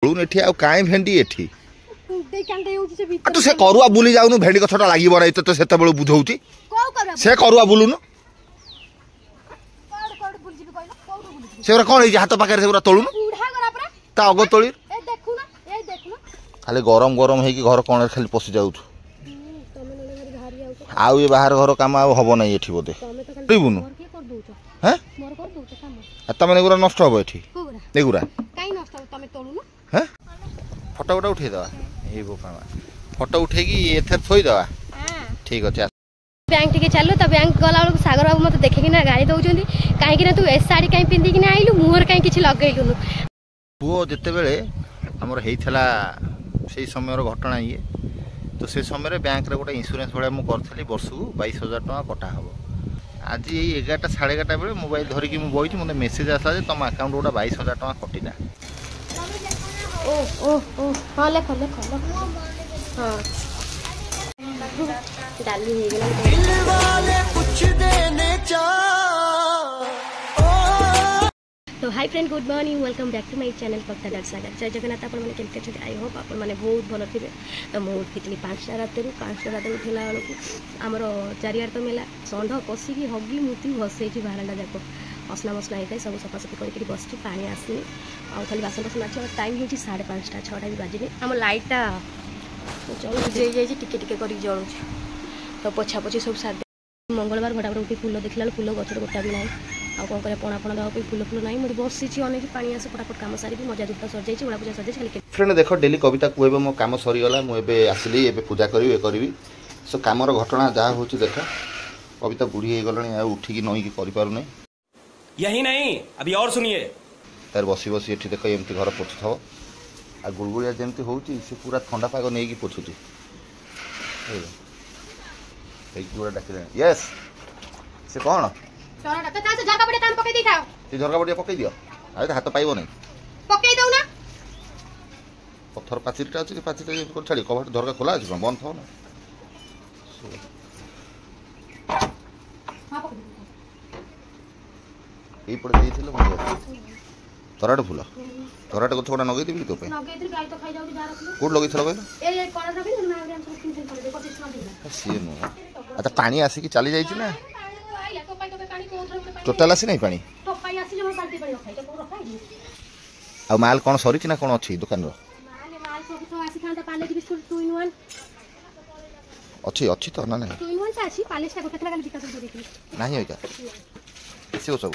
तोलून एठी आ काई भेंडी एठी तू से करुआ बुली जाउनु भेंडी गछटा लागिब नै तो सेते बेल बुझौची से करुआ बुलुनु से कौन हाथ पाखे से तोलुनु ता अग तोली खाली गरम गरम है कि घर कौन खाली पशि जाऊ आउ ये बाहर घर काम हम ना ये बोधे बुनु हाँ तुम एगुरा नष्ट हम ये एगुरा हाँ फटो गोटे उठेदवा ये बोपा फटो उठे थोईदवा ठीक अच्छे बैंक टिके चलो तो बैंक गला बेलू सागर बाबू मत देखिकी ना गाड़ी दौरान कहीं तू ए साड़ी कहीं पिंधिकी आइलु मुहर कहीं किसी लगेलुनु पुओ जिते बेले आमर होता से समय घटना ये तो से समय बैंक रे गोटे इंश्योरेंस भाया मुझे करी वर्ष को 22,000 टका कटा हम आज ये 11टा 11:30 बेले मोबाइल धरिकी मुझे मतलब मेसेज आसा तुम अकाउंट गोटे 22,000 टका कटिला हाँ लेख लेख हाँ डाली तो hi friend good morning welcome back to my channel पक्का डर सागर जय जगन्नाथ आपण मैंने केमती आई होप आपण मैंने बहुत भल थे तो मुझे उठी 5टा रात उठला बेलू आमर चारिआर तो मेला षंढ पशिकी हगी मुति भसई बारंडा जाक असना मसला होता है सब सफासफी करके बस पा आसनी आ खाली बासन बासन मार टाइम हो 5:30 6टा भी बाजनी आम लाइटा चलो जाइए टिके कर जलू तो पोछा पोछी सब साथ मंगलवार घटा उठी फूल देखला फूल गचर गोटा भी ना आ कौन कर पणा पणा देवा फूल फूल ना मुझे बसी अनेक पानी आस फटाफट कम सारी मजा दुटा सर जाइए उड़ा पूजा सर जाए फ्रेंड देख डेली कविता कहबे मो काम सरीगला मुझे आसली ए पूजा करी सो कामर घटना जहाँ हो देख कविता बुढ़ी हो गला उठिकी नईकी कर यही नहीं अभी और सुनिए तार बसी बसी ये देख एमती घर पोछुव आ गुड़गुड़िया जमी हो पूरा ठंडा पाग नहीं पोछुची डाक यस से कौन झरका बढ़िया पकई दियो आ हाथ पाइब नहीं पत्थर पाचिटा अच्छी पाचिटा छाड़ी कबाट झरका खोला अच्छे बंद था ना तराट फूल तराट गछ गोटा नगे देबी तो पे कोड लगे थलो सी नु अच्छा पानी आसी कि चली जाई ना टोटाल आसी नहीं पानी आ माल कौन सरी ना कौन अच्छी दुकान अच्छी अच्छी तो ना नहीं सी सब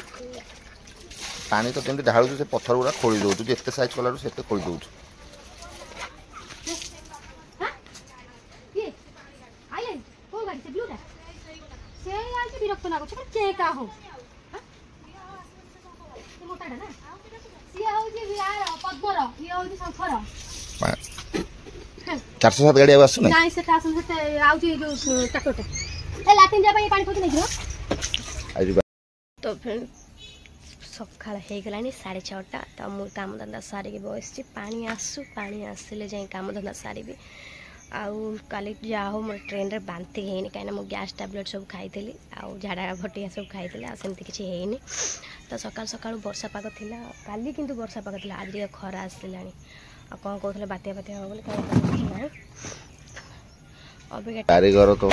पानी तो केमती ढालू से पत्थर गुड़ा खोली दौ एत साइज कलू से खोली दौ चार सौ 7 गाड़ी आसू ना तो फ्रेंड सका हो गला 6:30 तो मुझे काम धंदा सारिकी बस पानी आसू पानी आसिले जाए काम धंदा सारी आउ काली जहाँ हो मोर ट्रेन रे बांति है कहीं मुझे गैस टैबलेट सब खाई झाड़ा भटिया सब खाई सेमती किसी है तो सकाल सकाल वर्षा पाग थिला काली किंतु वर्षा पाग थिला आज खरा आसला आ कौन कहते बात्या बात्या हम बोले कारीगर तो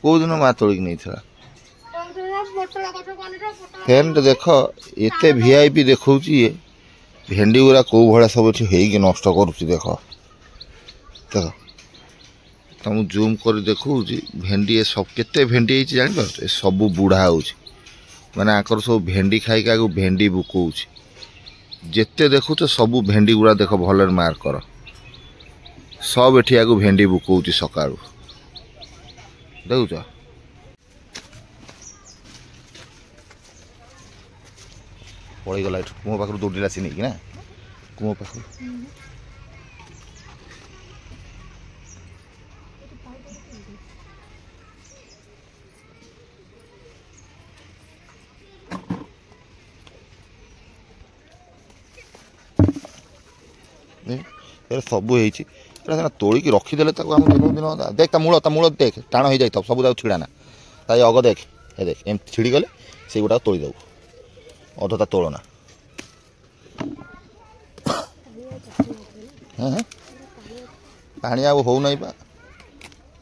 कौ दिन माँ तोड़ नहीं था फैन तो देख एत वीआईपी देखा भेंडी गुरा कौ भाया सब ये नष्ट करुच्ची देख देख तुम जूम कर देखा भेंडी सब केते भेंडी जापर सब बुढ़ा हो माने आकर सब भेंडी खाई आगे भेंडी बुकौच जिते देखु सब भेंडी गुड़ा देख भल मार्क कर सब एठी आगे भेंडी बुकौच सका देखुच पड़गला कुओं पाख दौड़ा सी नहीं ना कुओं पाख सब हो तोड़िकी रखीदे दिन दिन देख मूल देख टाण हो जाए सब जाऊ छिड़ाना ता अग देख ए देख एम छिड़ी गले से गुड़ा तोड़ीदेव अधता तोड़ना हाँ पानी आउ हो नहीं पा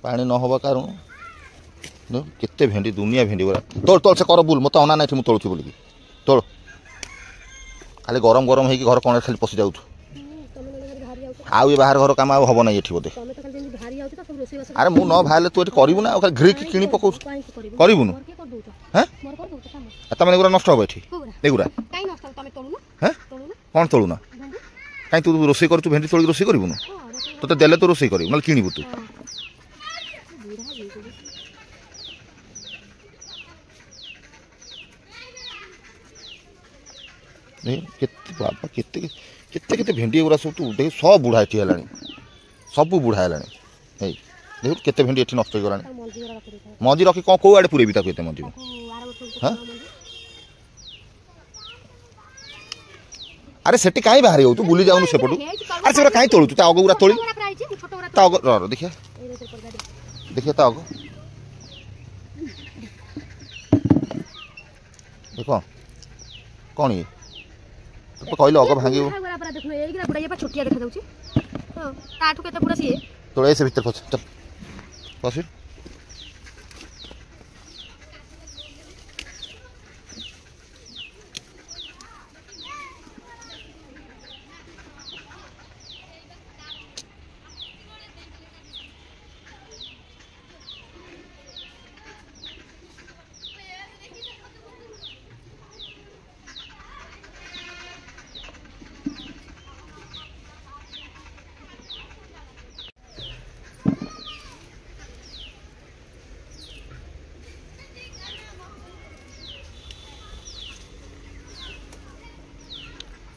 पानी न हवा कारण केते भेंडी दुनिया भेंडी गुरा तोड़ तोड़ से कर बुल मत अना नहीं तोड़ू बोलिकी तोड़ खाली गरम गरम होगी घर कण खाली पशि जाऊ आउ ये बाहर घर काम आउ हम ना ये बोधे अरे मु न बाहर तू ये करू ना खाली घिरी कि पकाऊ करूँ हाँ तुम एगुरा नष्ट हम ये एगुरा हाँ कौन तोलुना कहीं तू रोसे कर भेंडी तोड़ रोसे करूँ तो देले तो रोसे कर ना किणु तू बाबा केते केते केते भेंडी गुरा सब तू देख सब बुढ़ा एटी है सब बुढ़ा है देख केते भेंडी एटी नष्ट हो मंजी रखी कौन कौ आड़े पुरेबी ताको मंजी हाँ अरे सेठी कहीं बाहर हो तू बुली जाऊनु सेपटू अरे से कहीं तोड़ू ता अगुरा तोड़ी ता अग देखिए देखिए ता अग देखो कौन ये तो कहले अग भांगी छोटिया देखा जाउची ताठू केते पूरा सी तोड़े से भीतर पछ चल पछ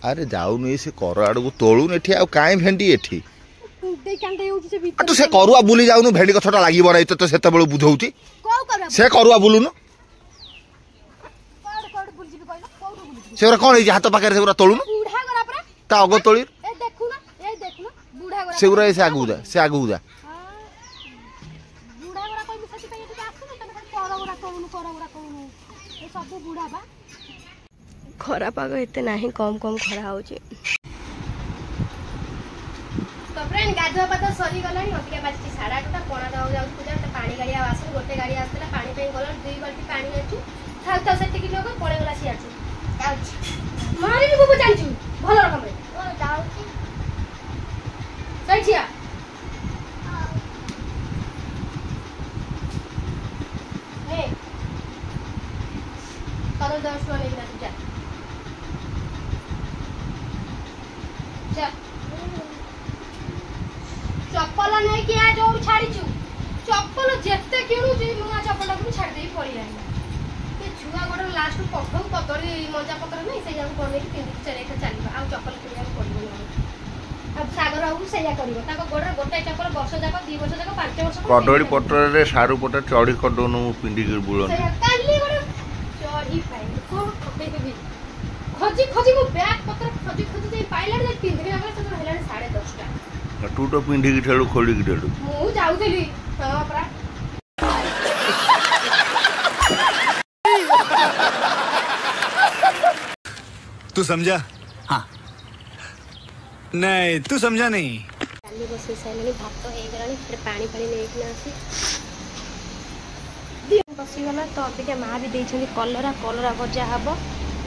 अरे जाऊनु से कर आड़ को तोलुन एठी आ काई भेंडी एठी तू से करुआ बुली जाऊनु भेंडी कथटा लागी बराई तो सेते बेल बुझौची से करुआ बुलुनु से कौन है हाथ पाखे से तोलुनु ता अग तोली से से आगू जा से आगू जा खरा पाग एते नाही कम कम खरा होची तो फ्रेंड गाधुआ पाता सरी गलानी अतिका बाची 8:30 कोणा दाव जाउ पूजा त पानी गाड़ी आसु गोटे गाड़ी आस्तला पानी पे गला 2 बाल्टी पानी आछु थाल त सेति कि लोग पळे गला सी आछु आछु मारी भी बुबु जानछु भलो रकम रे ओ जाउची सैठिया हे करो 10 वाले गिरा जा चप्पल नहीं किया जो छाड़ी छु चप्पल जेते किणु जे नुआ चप्पल को छाड़ दे पड़ी आइला के छुआ गोड़ लास्ट पठौ पतरी मंजा पत्र नहीं से जाऊ कोने कि तीन चले के चलीबा आ चप्पल किया पड़ी अब सागर आउ सेया करिवो ताको गोड़ गोटे चप्पल वर्ष जाक 2 वर्ष जाक 5 वर्ष कदड़ी पटर रे सारू पटर चढ़ी कर दोनु पिंडी के बुलन काली गोड़ चढ़ी पाई को भी खोजी खोजी मो बैग पत्र खोजी खोजी जे पाइला जे पिंडी के अगर से हेला 10:30 तू तो पिंडी की ठेलू खोली की ठेलू मु जाउथली हां परा तू समझा हाँ नहीं तू समझा नहीं डाली बसे साइलेनी भात तो हे गरानी फिर पानी पानी लेके आसी दियो बसी गला तो अतिके मां भी देछनी कलरा कलरा भजा हबो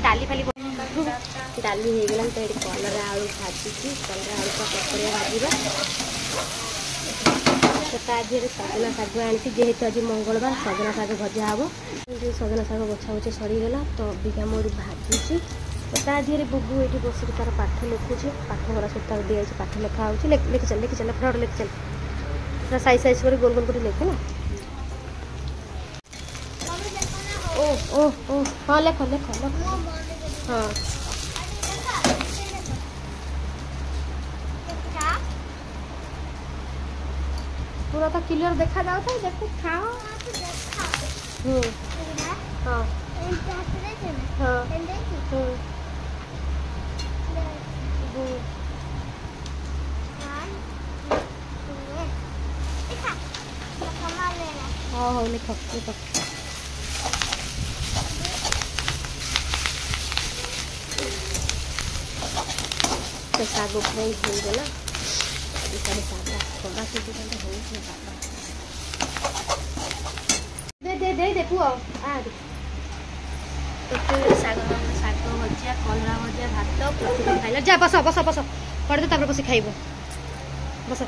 डाली फाली डाली हे गला तो एडी कलरा आलू भाजी छी कलरा आलू का पकड़े भाजीबा ता धीरे सजना साग आनी जेहेतु आज मंगलवार सजना साग भजा हम जो सजना साग बछा बछे सरी गला तो अबिका मोर भाजी तो ता धीरे बुबू ये बसिक तार पाठ लिखुचे पाठ गरा सब तार दिया पाठ लिखा हो लिखी चल फ्रड लिखी चल पूरा साइज साइज कर गोल गोल कर लिखे ना ओ ओ ओ हाँ लिख लिख हाँ पूरा तो क्लियर देखा जाओ था देखो खाओ हाँ हाँ हाँ लिखो लिखो ଶାଗ ଫ୍ରେଣ୍ଡ ହେଇଗଲା ସାଡ଼େ ସାଧା ଖରା ସେଥିପାଇଁ ହେଉଛି ବାବା ଦେ ପୁଅ ଶାଗ ଭଜା କଲରା ଭଜା ଭାତ ପ୍ରତିଦିନ ଖାଇଲା ଯା ବସ ବସ ବସ ପଡ଼େ ତାପରେ ବସି ଖାଇବ ବସ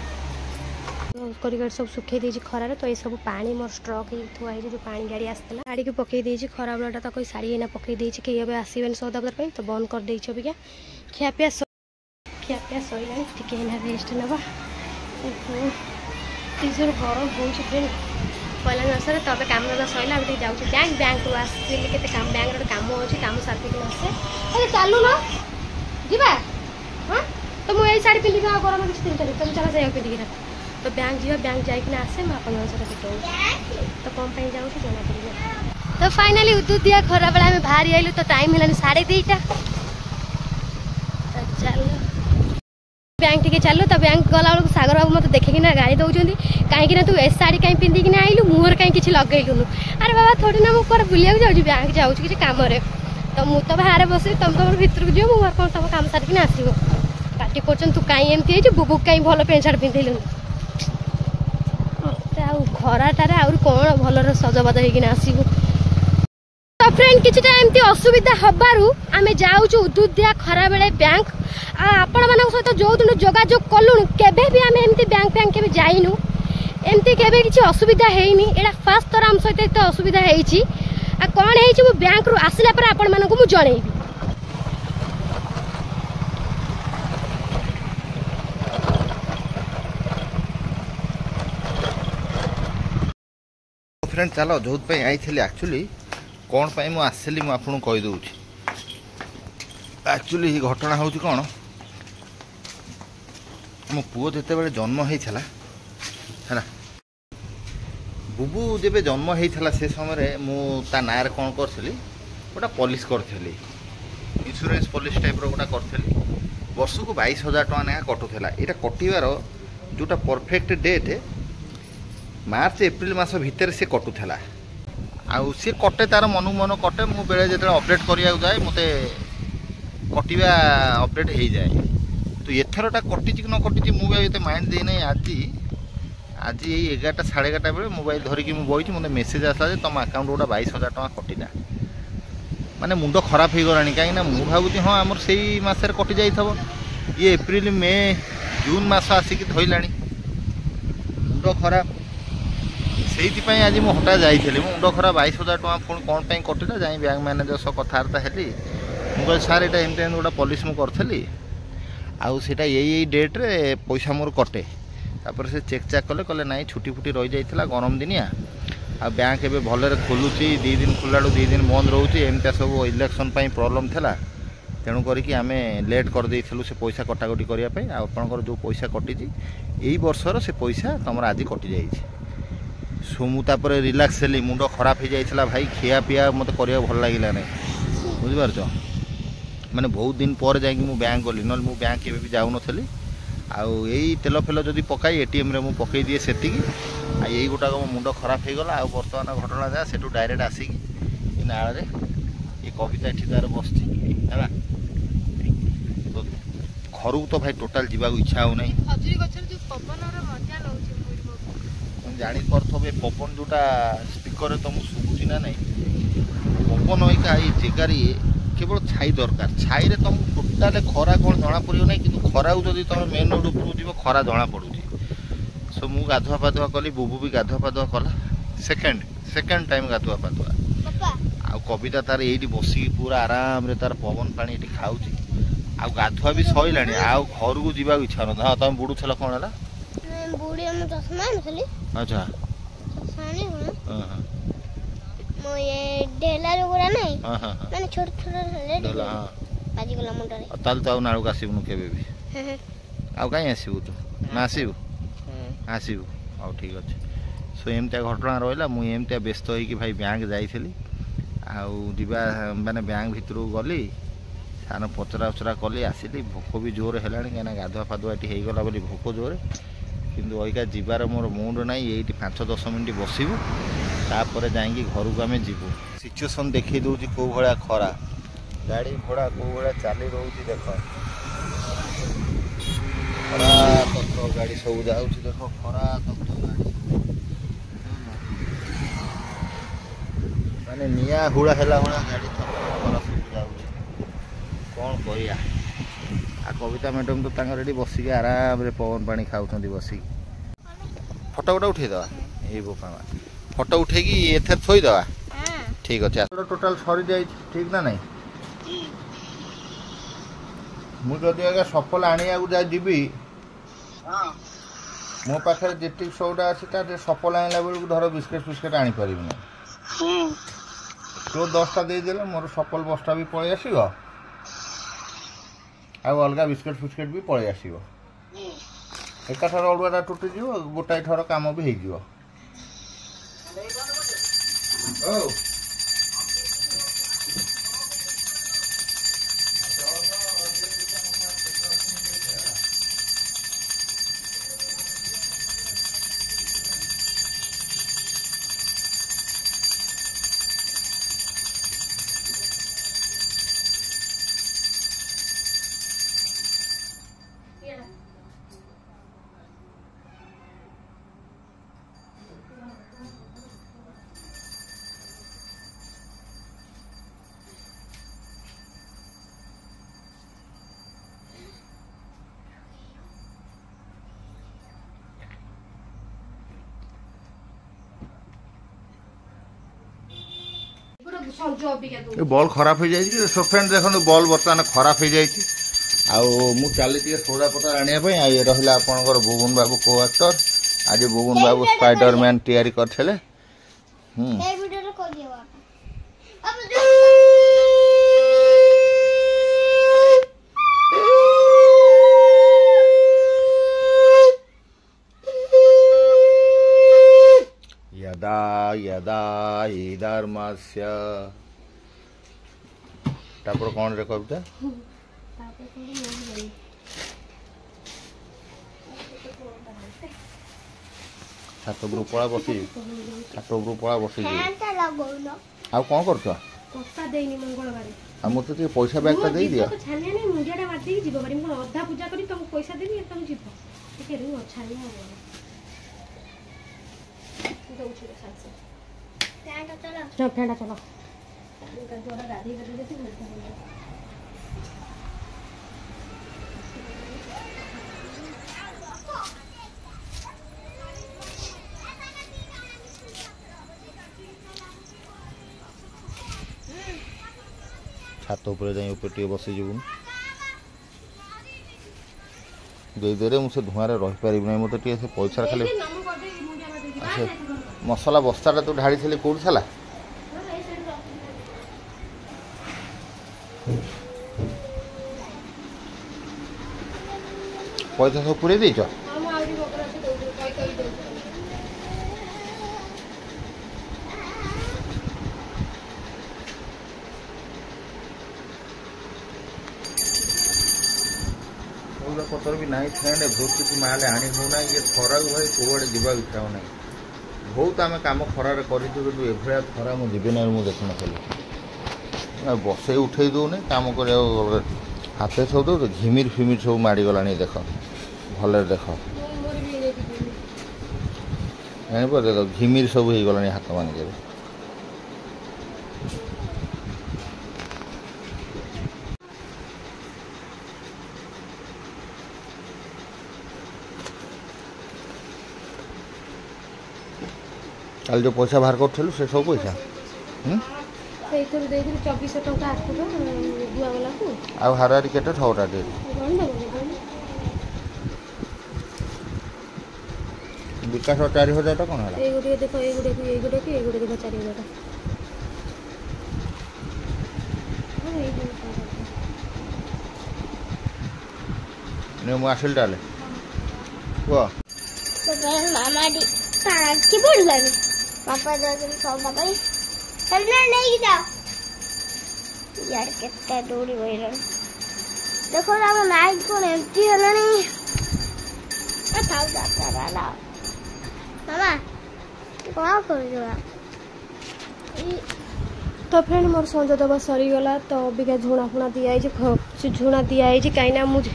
କରି ସବୁ ଶୁଖେଇ ଦେଇଛି ଖରାରେ ତ ଏସବୁ ପାଣି ମୋର ଷ୍ଟ୍ରକ୍ ହେଇକି ଥୁଆ ହେଇଛି ଯେଉଁ ପାଣି ଗାଡ଼ି ଆସିଥିଲା ଗାଡ଼ିକି ପକେଇ ଦେଇଛି ଖରାବେଳଟା ତ କହି ଶାଢ଼ୀ ଏଇନା ପକେଇ ଦେଇଛି କେହି ଏବେ ଆସିବେନି ସଉଦାପତ୍ର ପାଇଁ ତ ବନ୍ଦ କରିଦେଇଛି ଅବିକା ଖିଆପିଆ ସରିଲାଣି ଟିକେ ଏଇନା ରେଷ୍ଟ ନେବା ଜୋର ଗରମ ହେଉଛି ଫ୍ରେଣ୍ଡ ପହିଲା ମାସରେ ତ ଏବେ କାମ ଦେବା ସରିଲା ଏବେ ଟିକେ ଯାଉଛି ବ୍ୟାଙ୍କରୁ ଆସିଲି କେତେ କାମ ବ୍ୟାଙ୍କରେ ଗୋଟେ କାମ ଅଛି କାମ ସାରିକି ଆସେ ଆରେ ଚାଲୁନ ଯିବା ହଁ ତ ମୁଁ ଏଇ ଶାଢ଼ୀ ପିନ୍ଧିକି ଆଉ ଗରମ କିଛି ପିନ୍ଧିବି ତମେ ଚାଲ ସେଇଆକୁ ପିନ୍ଧିକି ରାଖ ତ ବ୍ୟାଙ୍କ ଯିବା ବ୍ୟାଙ୍କ ଯାଇକିନା ଆସେ ମୁଁ ଆପଣଙ୍କ ସହିତ ଭେଟଉଛି ତ କ'ଣ ପାଇଁ ଯାଉଛି ଜଣାପଡ଼ିବ ତ ଫାଇନାଲି ଉଦୁଦିଆ ଖରାବେଳେ ଆମେ ବାହାରି ଆଇଲୁ ତ ଟାଇମ୍ ହେଲାନି 2:30 ତ ଚାଲ ବ୍ୟାଙ୍କ ଟିକେ ଚାଲୁ ତ ବ୍ୟାଙ୍କ ଗଲାବେଳକୁ ସାଗର ବାବୁ ମୋତେ ଦେଖିକିନା ଗାଳି ଦେଉଛନ୍ତି କାହିଁକିନା ତୁ ଏ ଶାଢ଼ୀ କାହିଁ ପିନ୍ଧିକିନା ଆଇଲୁ ମୁହଁରେ କାହିଁ କିଛି ଲଗେଇଲୁନୁ ଆରେ ବାବା ଥୋଡ଼ି ନା ମୁଁ କୁଆଡ଼େ ବୁଲିବାକୁ ଯାଉଛି ବ୍ୟାଙ୍କ ଯାଉଛି କିଛି କାମରେ ତ ମୁଁ ତ ବାହାରେ ବସିବି ତମେ ତମର ଭିତରକୁ ଯିବ ମୁଁ କ'ଣ ତମ କାମ ସାରିକିନା ଆସିବ ପାଟି କରୁଛନ୍ତି ତୁ କାହିଁ ଏମିତି ହେଇଛୁ ବୁବୁକୁ କାହିଁ ଭଲ ପ୍ୟାଣ୍ଟ ସାର୍ଟ ପିନ୍ଧେଇଲୁନି ମୋତେ ଆଉ ଖରାଟାରେ ଆହୁରି କ'ଣ ଭଲରେ ସଜବାଜ ହେଇକିନା ଆସିବୁ ତ ଫ୍ରେଣ୍ଡ କିଛିଟା ଏମିତି ଅସୁବିଧା ହେବାରୁ ଆମେ ଯାଉଛୁ ଉଦୁଦିଆ ଖରାବେଳେ ବ୍ୟାଙ୍କ ଆଉ ଆପଣମାନଙ୍କ ସହିତ ଯେଉଁଦିନ ଯୋଗାଯୋଗ କଲୁଣୁ କେବେ ବି ଆମେ ଏମିତି ବ୍ୟାଙ୍କ କେବେ ଯାଇନୁ ଏମିତି କେବେ କିଛି ଅସୁବିଧା ହେଇନି ଏଇଟା ଫାର୍ଷ୍ଟ ଥର ଆମ ସହିତ ଏତେ ଅସୁବିଧା ହେଇଛି ଆଉ କ'ଣ ହେଇଛି ମୁଁ ବ୍ୟାଙ୍କରୁ ଆସିଲା ପରେ ଆପଣମାନଙ୍କୁ ମୁଁ ଜଣେଇବି फ्रेंड चलो जो आई एक्चुअली कौन पाई मु आसली मु आपन कहीदे एक्चुअली घटना हूँ कौन मो पुओ जिते बड़े जन्म होता है बुबू जब जन्म होता से समय मुझे ना कौन करी गोटा पॉलिश करी इंश्योरेंस पॉलिश टाइप गोटा करी वर्ष को 22,000 टका ना कटुला यहाँ कटार जोटा परफेक्ट डेट मार्च एप्रिल मास भितर से कटुला आउ सी कटे तार मन मन कटे मु बेले जो अपडेट करा जाए मत कटिया अपडेट हो जाए तो एथरटा कटी कि न कटी मुझे माइंड देना आज आज यही 11टा 11:30 बेले मोबाइल धरिकी मुझे मतलब मेसेज आसला तुम अकाउंट गोटा 22,000 टका कटिला माने मुंड खराब हो गलानी कहीं मुझे भावुँ हाँ आमर से मसरे कटि जाइए ये एप्रिल मे जून मस आसिक धरला मुंड खराब से आज मुझे हटा जाइए मुंड खराब 22,000 टका पुणी कौन पर कटिला जाए बैंक मैनेजर सह कथबार्ता हेली मुझे सार यहाँ एमती गोटा पॉलिश मुझे आउ सीटा यही डेट्रे पैसा मोर कटे तापर से चेक चाक कले कले नाई छुट्टी फुटी रही जाइए गरम दिनिया आ बैंक एवं भलरे खोलुची 2 दिन खोला 2 दिन बंद रोचे एमती सब इलेक्शन प्रॉब्लम था तेणु करके आम लेट कर देलु से पैसा कटाकटी करने आपंकर जो पैसा कटी यही वर्षर से पैसा तुम आज कटि जाइए सो मुझे रिलैक्स हेली मुंड खराब हो जाता भाई खिया पिया मत करा भल लगे ना बुझिपार मैंने बहुत दिन पर जा बैंक गली ना मुझे बैंक के भी जाऊन आउ यही तेल फेल जदि पकाई एटीएम रे मु पकई दिए से यही गोटाक मो मुंड खराब हो गला आ बर्तमान घटना जहाँ से डायरेक्ट आसिकी नाल ये कविता ये तार बस तो घर तो भाई टोटाल जीवा इच्छा हो ना जानी पारे पवन जोटा स्पीकर तुम शुभुची ना नहीं पवन होगा ये जगार केवल छाई दरकार छाई तुम टोटाल खरा कौन जना पड़ो ना कि खरा जब तुम मेन रोड उपरू जीव खरा जना पड़ुची सो मु गाधुआ पाधुआ कली बुबू भी गाधुआ पाधुआ कला सेकेंड टाइम गाधुआ पाधुआ आ कविता तार ये बसिक पूरा आराम रे तार पवन पानी ये खाऊँ आ गाधुआ भी सैला आ घर को जीवा इच्छा ना हाँ तुम बुड़ूल कौन है अच्छा तो नाड़क आसबुन के आउ कहीं आसबू तू ना आसबू आसबू हाँ ठीक अच्छे सो एमती घटना रहा मुझे व्यस्त हो भाई बैंक जाइली आवा मानने बैंक भितर गली सार पचरा उचरा कली आसली भोक भी जोर है कहीं गाधुआ फाधुआ ये होगला बोली भोक जोर किंतु अहिका जीवार मोर मूड ना ये 5-10 मिनिट बसबू तापर जाइए घर को आम जीवु सिचुएसन देखी दूसरी कौ भाया खरा गाड़ी घोड़ा कौ भाया चली रोच देख खरा तत्व गाड़ी सब जाऊँगी देख खरा तत्व गाड़ी माने निया हुड़ा है गाड़ी खरा सब जाऊँगी कौन कह कविता मैडम तो तांकर बसिक आराम रे पवन पानी खाऊँ बसिक फटो गोटे उठेदवा ये बोपा फटो उठे एथे थोईदवा ठीक अच्छे टोटाल सरी जाए ठीक ना नहीं मुझे आगे सफल आनिया जा जीवी मो पाखे जी सौदा अच्छी सफल आनला बेलू धर बिस्केट फिस्केट आनीपर तो 10टा देदेले मोर सफल बसटा भी पलि आसो अलग बिस्केट फिस्केट भी पलि आसो एकाठार अड़ुआटा टुटिज गोटाए थर कम भी हो बॉल खराब हो जाए सो फ्रेंड देखो बॉल बर्तमान खराब हो जाए मु चली सौदा पतर आने ये रहा आपंकर बुबुन बाबू को एक्टर आज बुबुन बाबू स्पाइडरमैन तैयारी करते यदा यदा धर्मस्य तापर कौन रे कविता छात उपरू पड़ा बसी छात उपरू पड़ा बसी आ कौन कर मुझे पैसा बैग टा दे दिया फैंटा चलो छात ऊपर जाई ऊपर टे बसी जीवन देदे मुझे धुआं रही पारि ना मत पैसा खाली अच्छा मसला बस्ताटा तू ढाड़ी थी कौन था पैसा सब पूरे देच पतर भी ना फ्रेंड बहुत किसी माल आनी होना ये खरा भाई कौड़े जावा इच्छा हो ना बहुत आम कम खरार कर खरा मुझे ना मुझे देख ना बसई उठे दौने कम कर हाथ सब दौ घिमिर फिमिर सब माड़गला देख भले देख देख घिमिर सब हो गला हाथ मानिक कल जो पैसा बाहर कर से सब पैसा 2400 टंका आ हारारी केटे ठौटा दे विकास 4000 टा कौन है देखो देखो 4000 टा ने मु आसिल डाले वो तो मामा दी की बोल लानी पापा दादा सब पापा चलना नहीं जाओ यार कितना दूरी वही देखो ना नाइट को एम्प्टी है नहीं था जाता रहा मामा कौन कर रहा तो फ्रेंड मोर संज दबा सरीगला तो अबिका झुणा फुणा दिखाई झुणा दिखाई कहीं मुझे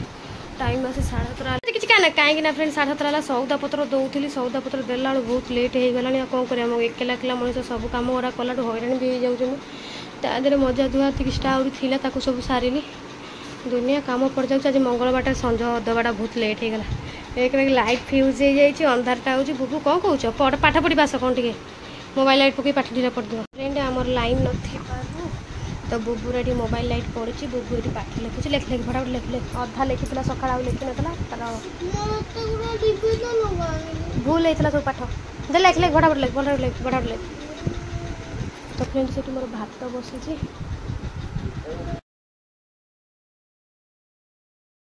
टाइम आसे 7:30 किसी क्या ना कहीं फ्रेंड 7:30 सौदा पत्र दौली सौदा पत्र देला बहुत लेट हो गला कौन कर एकला एकला मनीष सब कम गुरा कला हईराण भी हो जाऊँ तादेह मजा धुआ किछटा आहरी था सब सारे दुनिया कम पड़ जाऊँ आज मंगलवार संज दबाटा बहुत लेट हो गला एक लाइट फ्यूज हो जाए अंधारटा हो बुबू कौन कौच पाठ पढ़ी आस कौन टे मोबाइल लाइट पकई पाठ ढीला पड़ फ्रेंड आमर लाइन नथी तो बुबूर ये मोबाइल लाइट पड़ी बुबू ये पाठ लिखुच लिख लिख फटाफट लिख लिख अधा लिखी सका लिखी ना तार भूल होता सब पाठ लिख लिख फटाफट लिख फटाफट लिख तो फ्रेंड से मोर भात बसी